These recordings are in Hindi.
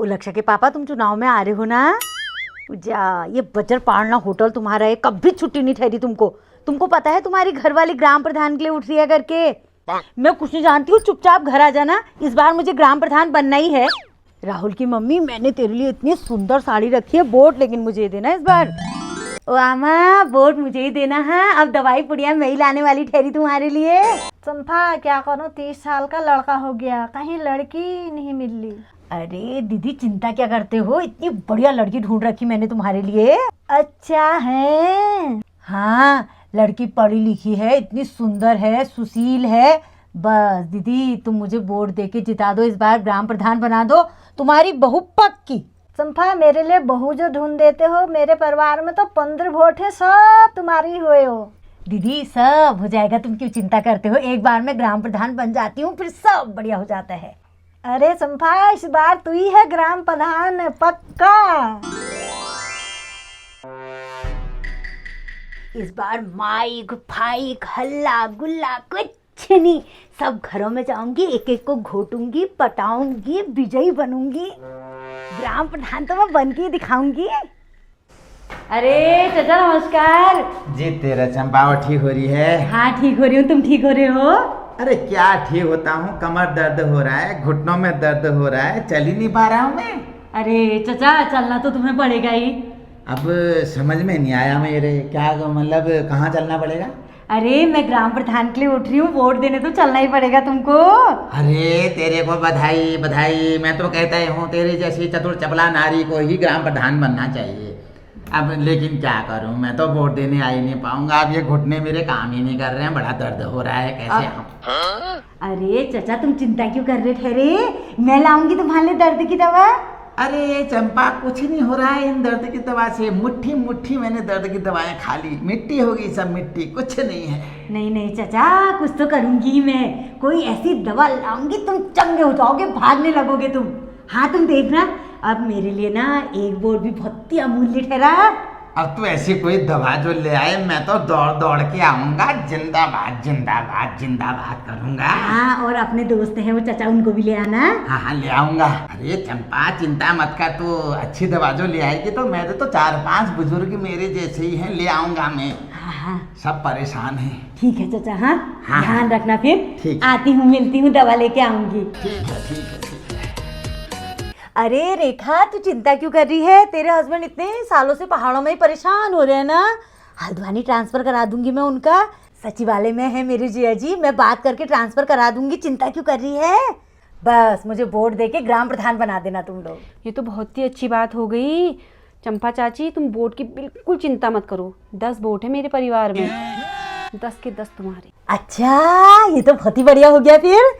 लक्ष्य के पापा, तुम चुनाव में आ रहे हो ना? जा, ये बजर पाड़ना होटल तुम्हारा है, कभी छुट्टी नहीं ठहरी तुमको। तुमको पता है तुम्हारी घरवाली ग्राम प्रधान के लिए उठ रही है करके। मैं कुछ नहीं जानती हूँ, चुपचाप घर आ जाना। इस बार मुझे ग्राम प्रधान बनना ही है। राहुल की मम्मी, मैंने तेरे लिए इतनी सुंदर साड़ी रखी है, वोट लेकिन मुझे देना इस बार। ओ आमा, वोट मुझे ही देना है। अब दवाई पुड़िया मैं ही लाने वाली ठहरी तुम्हारे लिए। चंपा, क्या करूं, 30 साल का लड़का हो गया, कहीं लड़की नहीं मिल रही। अरे दीदी, चिंता क्या करते हो, इतनी बढ़िया लड़की ढूंढ रखी मैंने तुम्हारे लिए। अच्छा है? हाँ, लड़की पढ़ी लिखी है, इतनी सुंदर है, सुशील है। बस दीदी, तुम मुझे वोट देके जिता दो, इस बार ग्राम प्रधान बना दो, तुम्हारी बहू पक्की। चंपा, मेरे लिए बहू जो ढूंढ देते हो, मेरे परिवार में तो 15 वोट है, सब तुम्हारी हुए हो। दीदी, सब हो जाएगा, तुम क्यों चिंता करते हो। एक बार मैं ग्राम प्रधान बन जाती हूँ, फिर सब बढ़िया हो जाता है। अरे चंपा, इस बार तू ही है ग्राम प्रधान, पक्का। इस बार माइक फाइक हल्ला गुल्ला कुछ नहीं, सब घरों में जाऊंगी, एक एक को घोटूंगी, पटाऊंगी, विजयी बनूंगी। ग्राम प्रधान तो मैं बन के दिखाऊंगी। अरे चाचा नमस्कार जी। तेरा चंपावत ठीक हो रही है? हाँ ठीक हो रही हूँ, तुम ठीक हो रहे हो? अरे क्या ठीक होता हूँ, कमर दर्द हो रहा है, घुटनों में दर्द हो रहा है, चल ही नहीं पा रहा हूँ मैं। अरे चाचा, चलना तो तुम्हें पड़ेगा ही। अब समझ में नहीं आया मेरे, क्या मतलब कहाँ चलना पड़ेगा? अरे मैं ग्राम प्रधान के लिए उठ रही हूँ, वोट देने तो चलना ही पड़ेगा तुमको। अरे तेरे को बधाई बधाई, मैं तो कहता हूँ तेरी जैसी चतुर चपला नारी को ही ग्राम प्रधान बनना चाहिए। अब लेकिन क्या करूँ, मैं तो वोट देने आ ही नहीं पाऊंगा। अब ये घुटने मेरे काम ही नहीं कर रहे हैं, बड़ा दर्द हो रहा है, कैसे आऊं? अरे चाचा, तुम चिंता क्यों कर रहे ठहरे, मैं लाऊंगी तुम्हारे लिए दर्द की दवा। अरे चंपा, कुछ नहीं हो रहा है इन दर्द की दवा से। मुट्ठी मुट्ठी मैंने दर्द की दवाएं खा ली, मिट्टी होगी सब, मिट्टी, कुछ नहीं है। नहीं नहीं चाचा, कुछ तो करूंगी मैं, कोई ऐसी दवा लाऊंगी, तुम चंगे हो जाओगे, भागने लगोगे तुम। हाँ तुम देखना, अब मेरे लिए ना एक वोट भी बहुत ही अमूल्य ठहरा। अब तो ऐसी कोई दवा जो ले आए, मैं तो दौड़ दौड़ के आऊंगा, जिंदाबाद जिंदाबाद जिंदाबाद करूंगा। हाँ, और अपने दोस्त हैं वो चाचा, उनको भी ले आना। हाँ हाँ ले आऊंगा। अरे चंपा, चिंता मत कर, तो अच्छी दवा जो ले आएगी तो मेरे तो 4-5 बुजुर्ग मेरे जैसे ही हैं, ले आऊंगा मैं। हाँ हाँ सब परेशान हैं। ठीक है चाचा। हाँ, हाँ ध्यान रखना, फिर ठीक। आती हूँ, मिलती हूँ, दवा लेके आऊंगी। ठीक है ठीक है ठीक है। अरे रेखा, तू चिंता क्यों कर रही है, तेरे हस्बैंड इतने सालों से पहाड़ों में ही परेशान हो रहे हैं ना। हल्द्वानी ट्रांसफर करा दूंगी मैं उनका, सचिवालय में है मेरे जिया जी, मैं बात करके ट्रांसफर करा दूंगी। चिंता क्यों कर रही है, बस मुझे वोट देके ग्राम प्रधान बना देना तुम लोग। ये तो बहुत ही अच्छी बात हो गई। चंपा चाची, तुम वोट की बिल्कुल चिंता मत करो, 10 वोट है मेरे परिवार में, 10 के 10 तुम्हारे। अच्छा, ये तो बहुत ही बढ़िया हो गया फिर।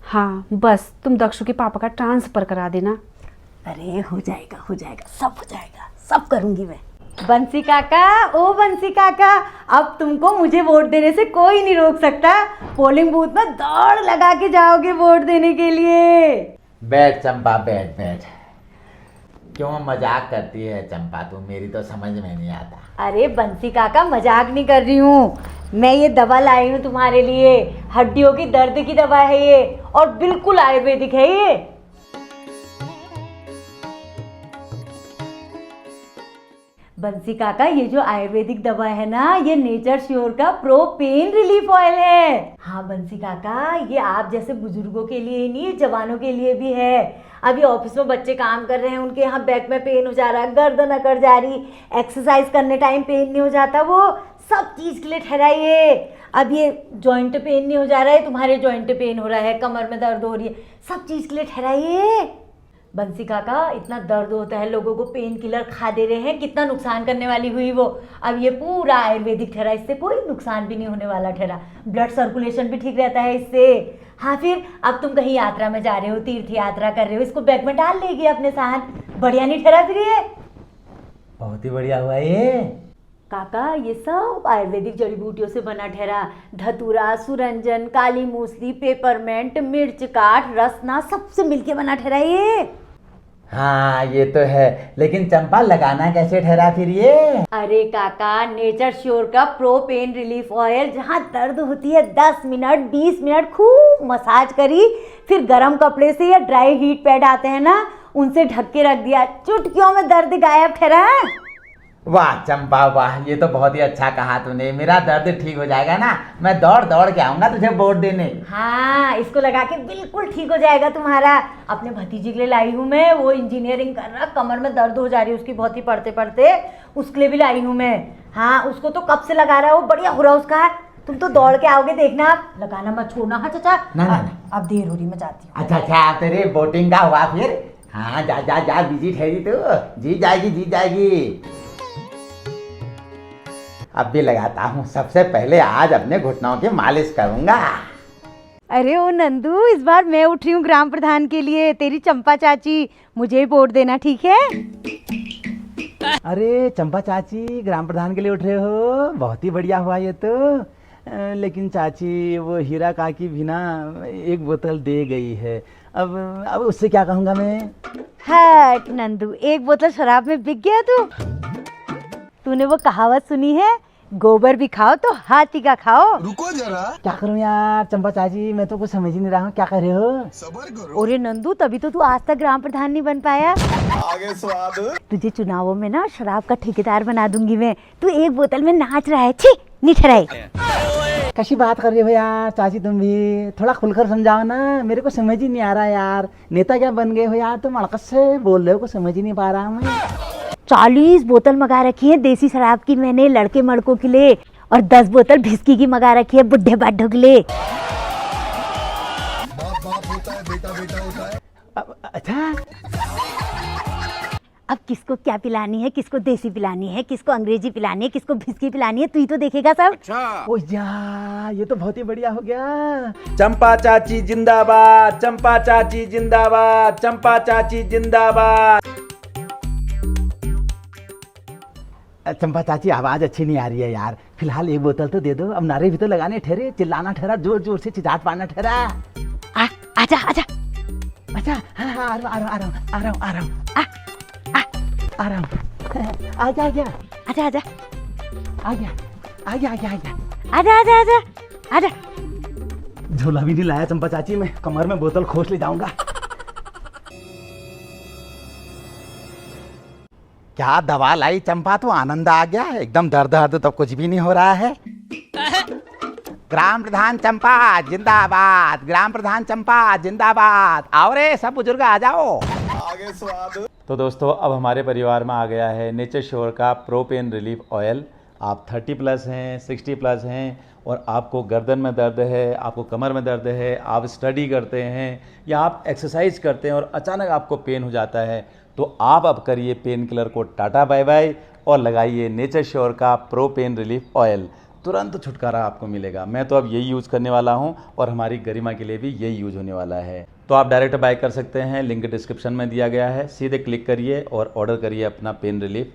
हाँ, बस तुम दक्षु के पापा का ट्रांसफर करा देना। अरे हो जाएगा हो जाएगा, सब हो जाएगा, सब करूंगी मैं। बंसी काका, ओ बंसी काका, अब तुमको मुझे वोट देने से कोई नहीं रोक सकता। पोलिंग बूथ में दौड़ लगा के जाओगे वोट देने के लिए। बैठ चंपा, बैठ बैठ। क्यों मजाक करती है चंपा तू, मेरी तो समझ में नहीं आता। अरे बंसी काका, मजाक नहीं कर रही हूँ, मैं ये दवा लाई हूँ तुम्हारे लिए, हड्डियों की दर्द की दवा है ये, और बिल्कुल आयुर्वेदिक है ये। बंसी काका, ये जो आयुर्वेदिक दवा है ना, ये नेचर श्योर का प्रो पेन रिलीफ ऑयल है। हाँ बंसी काका, ये आप जैसे बुजुर्गों के लिए ही नहीं, जवानों के लिए भी है। अभी ऑफिस में बच्चे काम कर रहे हैं, उनके यहाँ बैक में पेन हो जा रहा है, गर्दन अकड़ जा रही, एक्सरसाइज करने टाइम पेन नहीं हो जाता, वो सब चीज़ के लिए ठहराइए। अब ये जॉइंट पेन नहीं हो जा रहा है, तुम्हारे जॉइंट पेन हो रहा है, कमर में दर्द हो रही है, सब चीज़ के लिए ठहराइए। बंसी काका, इतना दर्द होता है, लोगों को पेन किलर खा दे रहे हैं, कितना नुकसान करने वाली हुई वो। अब ये पूरा आयुर्वेदिक ठहरा, इससे कोई नुकसान भी नहीं होने वाला ठहरा, ब्लड सर्कुलेशन भी ठीक रहता है इससे। हाँ, फिर अब तुम कहीं यात्रा में जा रहे हो, तीर्थ यात्रा कर रहे हो, इसको बैग में डाल लेगी अपने साथ, बढ़िया नहीं ठहरा फिर ये? बहुत ही बढ़िया हुआ ये काका, ये सब आयुर्वेदिक जड़ी बूटियों से बना ठहरा, धतूरा, सुरंजन, काली मूसली, पेपरमेंट, मिर्च काठ, रसना, सबसे मिलके बना ठहरा ये। हाँ ये तो है, लेकिन चंपा लगाना कैसे ठहरा फिर ये? अरे काका, नेचर श्योर का प्रो पेन रिलीफ ऑयल, जहाँ दर्द होती है 10 मिनट 20 मिनट खूब मसाज करी, फिर गर्म कपड़े से या ड्राई हीट पैड आते हैं ना, उनसे ढक के रख दिया, चुटकियों में दर्द गायब ठहरा। वाह चंपा वाह, ये तो बहुत ही अच्छा कहा तूने। मेरा दर्द ठीक हो जाएगा ना, मैं दौड़ दौड़ के आऊंगा तुझे वोट देने। हाँ, इसको लगा के बिल्कुल ठीक हो जाएगा तुम्हारा। अपने भतीजे के लिए लाई हूँ मैं, वो इंजीनियरिंग कर रहा, कमर में दर्द हो जा रही है उसकी बहुत ही पढ़ते पढ़ते, उसके लिए भी लाई हूँ मैं। हाँ, उसको तो कब से लगा रहा है वो, बढ़िया हो रहा उसका। तुम तो दौड़ के आओगे, देखना आप, लगाना मत छोड़ना। हाँ चाचा, ना। अब देर हो रही, मैं जाती हूँ। अच्छा तेरे वोटिंग का हुआ फिर? हाँ जा जा जा, बिजी ठहरी तू, जी जाएगी। अब भी लगाता हूँ, सबसे पहले आज अपने घुटनों की मालिश करूंगा। अरे ओ नंदू, इस बार मैं उठ रही हूँ ग्राम प्रधान के लिए, तेरी चंपा चाची, मुझे वोट देना, ठीक है? अरे चंपा चाची, ग्राम प्रधान के लिए उठ रहे हो, बहुत ही बढ़िया हुआ ये तो। लेकिन चाची, वो हीरा काकी भी ना एक बोतल दे गई है, अब उससे क्या कहूँगा मैं? हट नंदू, एक बोतल शराब में बिक गया तू। तूने वो कहावत सुनी है, गोबर भी खाओ तो हाथी का खाओ। रुको जरा, क्या करूं यार चंपा चाची, मैं तो कुछ समझ ही नहीं रहा हूँ, क्या कर रहे हो? सबर करो, अरे नंदू, तभी तो तू आज तक ग्राम प्रधान नहीं बन पाया। आगे स्वाद। तुझे चुनावों में ना शराब का ठेकेदार बना दूंगी मैं। तू एक बोतल में नाच रहा है, छी नहीं ठहराए। कैसी बात कर रही हो यार चाची, तुम भी थोड़ा खुलकर समझाओ ना, मेरे को समझ ही नहीं आ रहा यार। नेता क्या बन गए हो यार तुम, अड़कस से बोल रहे हो, कुछ समझ ही नहीं पा रहा हूँ मैं। 40 बोतल मंगा रखी है देसी शराब की मैंने, लड़के मड़कों के लिए, और 10 बोतल भिस्की की मंगा रखी है बुढ़े बाढ़ों के लिए। बाप बाप होता है, बेटा बेटा होता है। अच्छा, अब किसको क्या पिलानी है, किसको देसी पिलानी है, किसको अंग्रेजी पिलानी है, किसको भिस्की पिलानी है, तू ही तो देखेगा सब। ओ यार, ये तो बहुत ही बढ़िया हो गया। चंपा चाची जिंदाबाद, चंपा चाची जिंदाबाद, चंपा चाची जिंदाबाद। चंपा चाची, आवाज अच्छी नहीं आ रही है यार, फिलहाल एक बोतल तो दे दो। अब नारे भी तो लगाने ठहरे, चिल्लाना ठहरा, जोर जोर से चिचाट पाना ठहरा। आजा आजा। अच्छा, हाँ, आ रहा हूँ। आ गया आजा आजा आजा आजा। झोला भी नहीं लाया चंपा चाची, मैं कमर में बोतल खोस ले जाऊंगा। क्या दवा लाई चंपा, तो आनंद आ गया, एकदम दर्द तो कुछ भी नहीं हो रहा है। ग्राम प्रधान चंपा जिंदाबाद, ग्राम प्रधान चंपा जिंदाबाद। आओ रे सब बुजुर्ग आ जाओ। आगे स्वाद। तो दोस्तों, अब हमारे परिवार में आ गया है नेचर श्योर का प्रो पेन रिलीफ ऑयल। आप 30+ हैं, 60+ हैं, और आपको गर्दन में दर्द है, आपको कमर में दर्द है, आप स्टडी करते हैं या आप एक्सरसाइज करते हैं और अचानक आपको पेन हो जाता है, तो आप अब करिए पेन किलर को टाटा बाय बाय और लगाइए नेचर श्योर का प्रो पेन रिलीफ ऑयल। तुरंत छुटकारा आपको मिलेगा। मैं तो अब यही यूज़ करने वाला हूं और हमारी गरिमा के लिए भी यही यूज होने वाला है। तो आप डायरेक्ट बाय कर सकते हैं, लिंक डिस्क्रिप्शन में दिया गया है, सीधे क्लिक करिए और ऑर्डर करिए अपना पेन रिलीफ।